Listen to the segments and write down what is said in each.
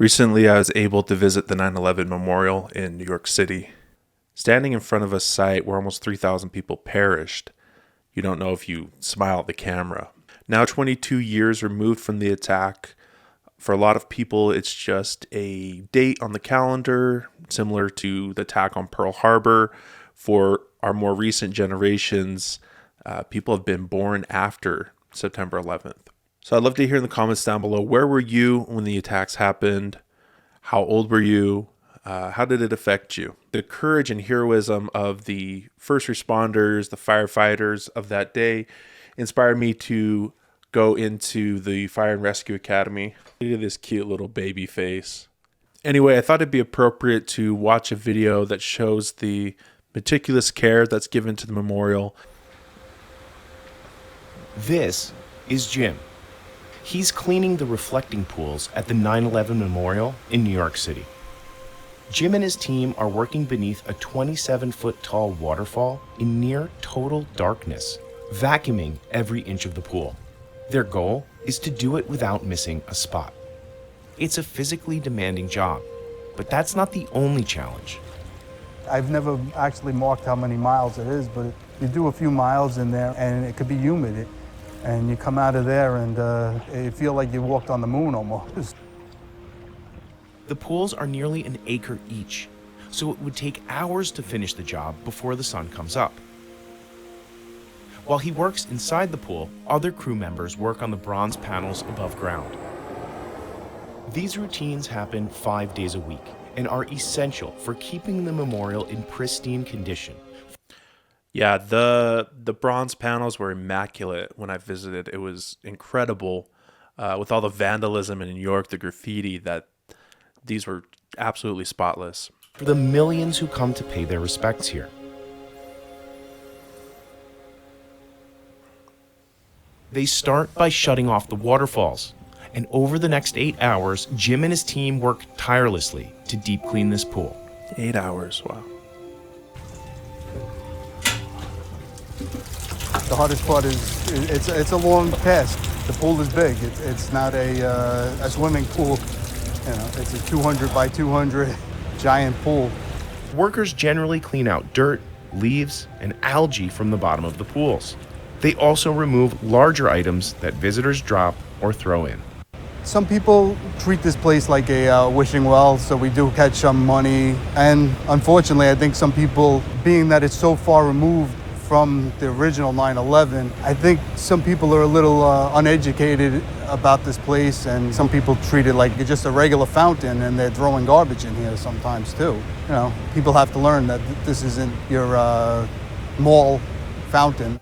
Recently, I was able to visit the 9/11 Memorial in New York City. Standing in front of a site where almost 3,000 people perished, you don't know if you smile at the camera. Now, 22 years removed from the attack, for a lot of people, it's just a date on the calendar, similar to the attack on Pearl Harbor. For our more recent generations, people have been born after September 11th. So I'd love to hear in the comments down below, where were you when the attacks happened? How old were you? How did it affect you? The courage and heroism of the first responders, the firefighters of that day inspired me to go into the Fire and Rescue Academy. Look at this cute little baby face. Anyway, I thought it'd be appropriate to watch a video that shows the meticulous care that's given to the memorial. This is Jim. He's cleaning the reflecting pools at the 9/11 Memorial in New York City. Jim and his team are working beneath a 27-foot tall waterfall in near total darkness, vacuuming every inch of the pool. Their goal is to do it without missing a spot. It's a physically demanding job, but that's not the only challenge. I've never actually marked how many miles it is, but you do a few miles in there and it could be humid. And you come out of there and you feel like you walked on the moon almost. The pools are nearly an acre each, so it would take hours to finish the job before the sun comes up. While he works inside the pool, other crew members work on the bronze panels above ground. These routines happen 5 days a week and are essential for keeping the memorial in pristine condition. Yeah, the bronze panels were immaculate when I visited. It was incredible with all the vandalism in New York, the graffiti, that these were absolutely spotless. For the millions who come to pay their respects here. They start by shutting off the waterfalls. And over the next 8 hours, Jim and his team work tirelessly to deep clean this pool. 8 hours, wow. The hardest part is it's a long task. The pool is big. It's not a swimming pool. You know, it's a 200 by 200 giant pool. Workers generally clean out dirt, leaves, and algae from the bottom of the pools. They also remove larger items that visitors drop or throw in. Some people treat this place like a wishing well, so we do catch some money. And unfortunately, I think some people, being that it's so far removed from the original 9/11, I think some people are a little uneducated about this place, and some people treat it like just a regular fountain, and they're throwing garbage in here sometimes too. You know, people have to learn that this isn't your mall fountain.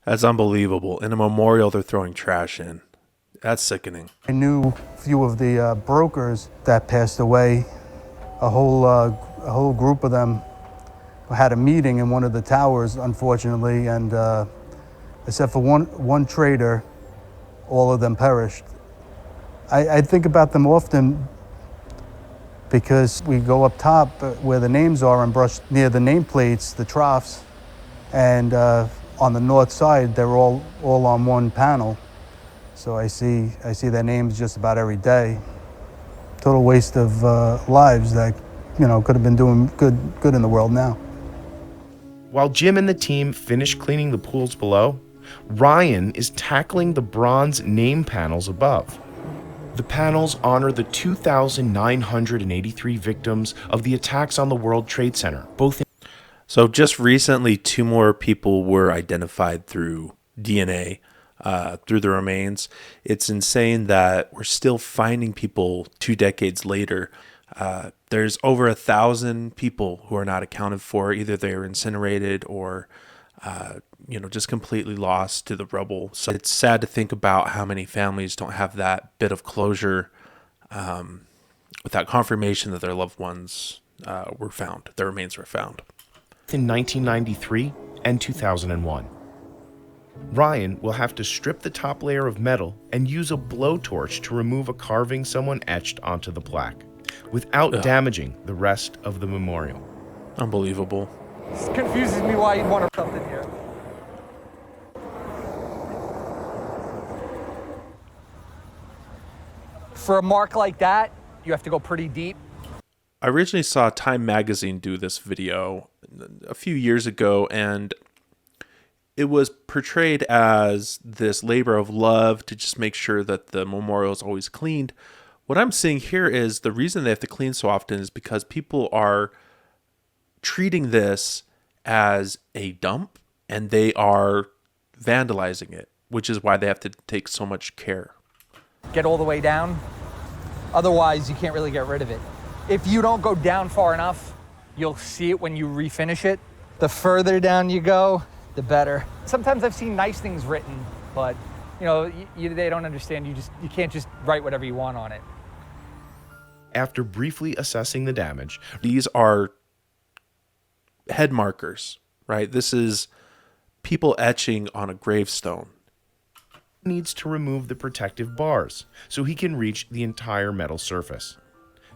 That's unbelievable. In a memorial, they're throwing trash in. That's sickening. I knew a few of the brokers that passed away. A whole group of them had a meeting in one of the towers, unfortunately, and except for one trader, all of them perished. I think about them often because we go up top where the names are and brush near the nameplates, the troughs, and on the north side, they're all on one panel. So I see their names just about every day. Total waste of lives that, you know, could have been doing good in the world now. While Jim and the team finish cleaning the pools below, Ryan is tackling the bronze name panels above. The panels honor the 2,983 victims of the attacks on the World Trade Center, both in. So just recently, 2 more people were identified through DNA, through the remains. It's insane that we're still finding people 2 decades later. There's over 1,000 people who are not accounted for. Either they were incinerated or, just completely lost to the rubble. So it's sad to think about how many families don't have that bit of closure, with that confirmation that their loved ones were found, their remains were found. In 1993 and 2001. Ryan will have to strip the top layer of metal and use a blowtorch to remove a carving someone etched onto the plaque, without damaging the rest of the memorial. Unbelievable. It confuses me why you'd want to put something here. For a mark like that, you have to go pretty deep. I originally saw Time Magazine do this video a few years ago, and it was portrayed as this labor of love to just make sure that the memorial is always cleaned. What I'm seeing here is the reason they have to clean so often is because people are treating this as a dump and they are vandalizing it, which is why they have to take so much care. Get all the way down. Otherwise, you can't really get rid of it. If you don't go down far enough, you'll see it when you refinish it. The further down you go, the better. Sometimes I've seen nice things written, but you know, they don't understand. You can't just write whatever you want on it. After briefly assessing the damage, These are head markers, right? This is people etching on a gravestone. needs to remove the protective bars so he can reach the entire metal surface.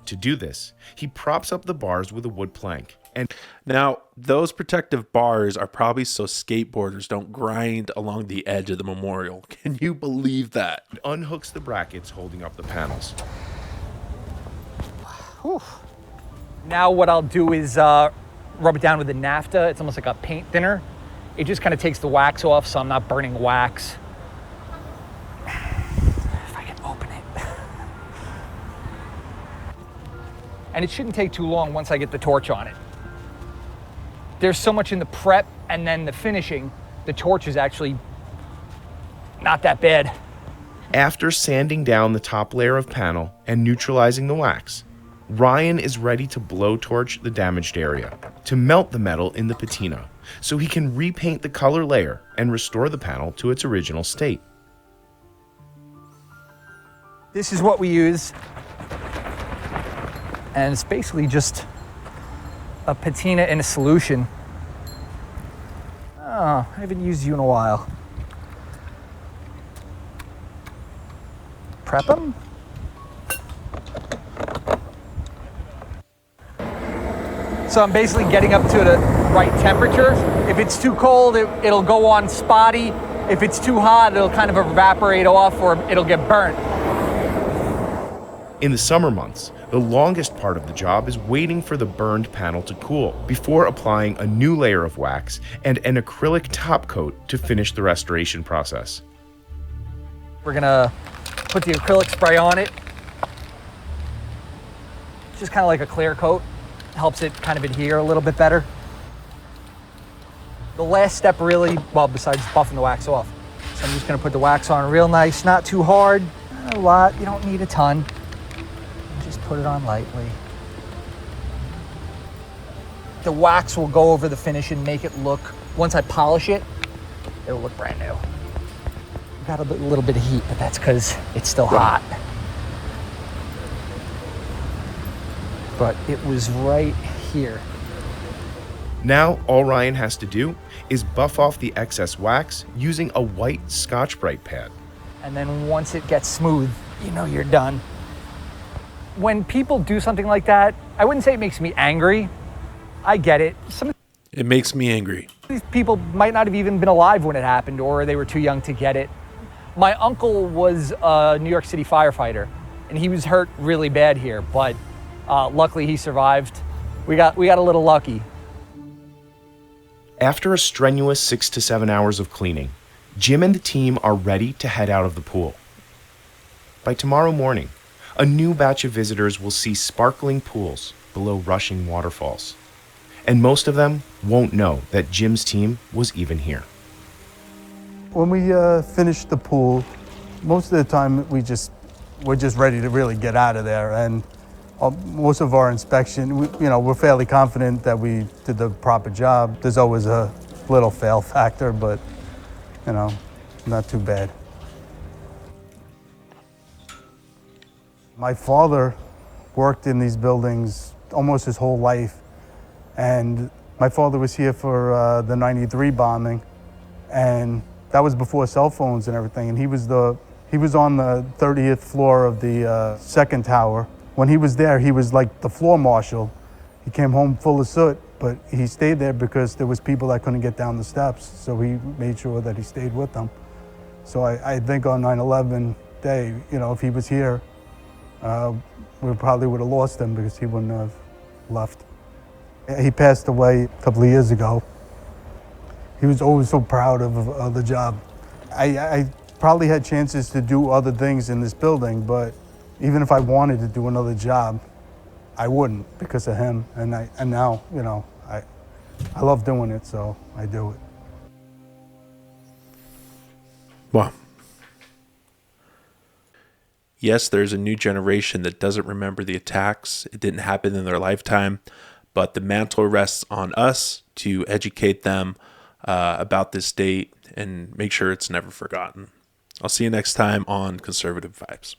To do this, he props up the bars with a wood plank. And Now, those protective bars are probably so skateboarders don't grind along the edge of the memorial. Can you believe that? unhooks the brackets holding up the panels. Whew. Now what I'll do is rub it down with the naphtha. It's almost like a paint thinner. It just kind of takes the wax off so I'm not burning wax. If I can open it. And it shouldn't take too long once I get the torch on it. There's so much in the prep and then the finishing, the torch is actually not that bad. After sanding down the top layer of panel and neutralizing the wax, Ryan is ready to blowtorch the damaged area to melt the metal in the patina so he can repaint the color layer and restore the panel to its original state. This is what we use. And it's basically just a patina in a solution. Oh, I haven't used you in a while. Prep them. So I'm basically getting up to the right temperature. If it's too cold, it'll go on spotty. If it's too hot, it'll kind of evaporate off or it'll get burnt. In the summer months, the longest part of the job is waiting for the burned panel to cool before applying a new layer of wax and an acrylic top coat to finish the restoration process. We're gonna put the acrylic spray on it. Just kind of like a clear coat. Helps it kind of adhere a little bit better. The last step really, well, besides buffing the wax off. So I'm just gonna put the wax on real nice, not too hard, not a lot, you don't need a ton. Just put it on lightly. The wax will go over the finish and make it look, once I polish it, it'll look brand new. Got a little bit of heat, but that's because it's still hot. But it was right here. Now, all Ryan has to do is buff off the excess wax using a white Scotch-Brite pad. And then once it gets smooth, you know you're done. When people do something like that, I wouldn't say it makes me angry. I get it. Some of It makes me angry. these people might not have even been alive when it happened, or they were too young to get it. My uncle was a New York City firefighter, and he was hurt really bad here, but luckily he survived. We got a little lucky. After a strenuous 6 to 7 hours of cleaning, Jim and the team are ready to head out of the pool. By tomorrow morning, a new batch of visitors will see sparkling pools below rushing waterfalls. And most of them won't know that Jim's team was even here. When we finished the pool, most of the time we're just ready to really get out of there. And most of our inspection, we're fairly confident that we did the proper job. There's always a little fail factor, but not too bad. My father worked in these buildings almost his whole life, and my father was here for the '93 bombing, and that was before cell phones and everything. And he was on the 30th floor of the second tower. When he was there, he was like the floor marshal. He came home full of soot, but he stayed there because there was people that couldn't get down the steps, so he made sure that he stayed with them. So I think on 9/11 day, if he was here, we probably would have lost him because he wouldn't have left. He passed away a couple of years ago. He was always so proud of the job. I probably had chances to do other things in this building, but even if I wanted to do another job, I wouldn't because of him. And now, I love doing it, so I do it. Well, yes, there's a new generation that doesn't remember the attacks. It didn't happen in their lifetime, but the mantle rests on us to educate them about this date and make sure it's never forgotten. I'll see you next time on Conservative Vibes.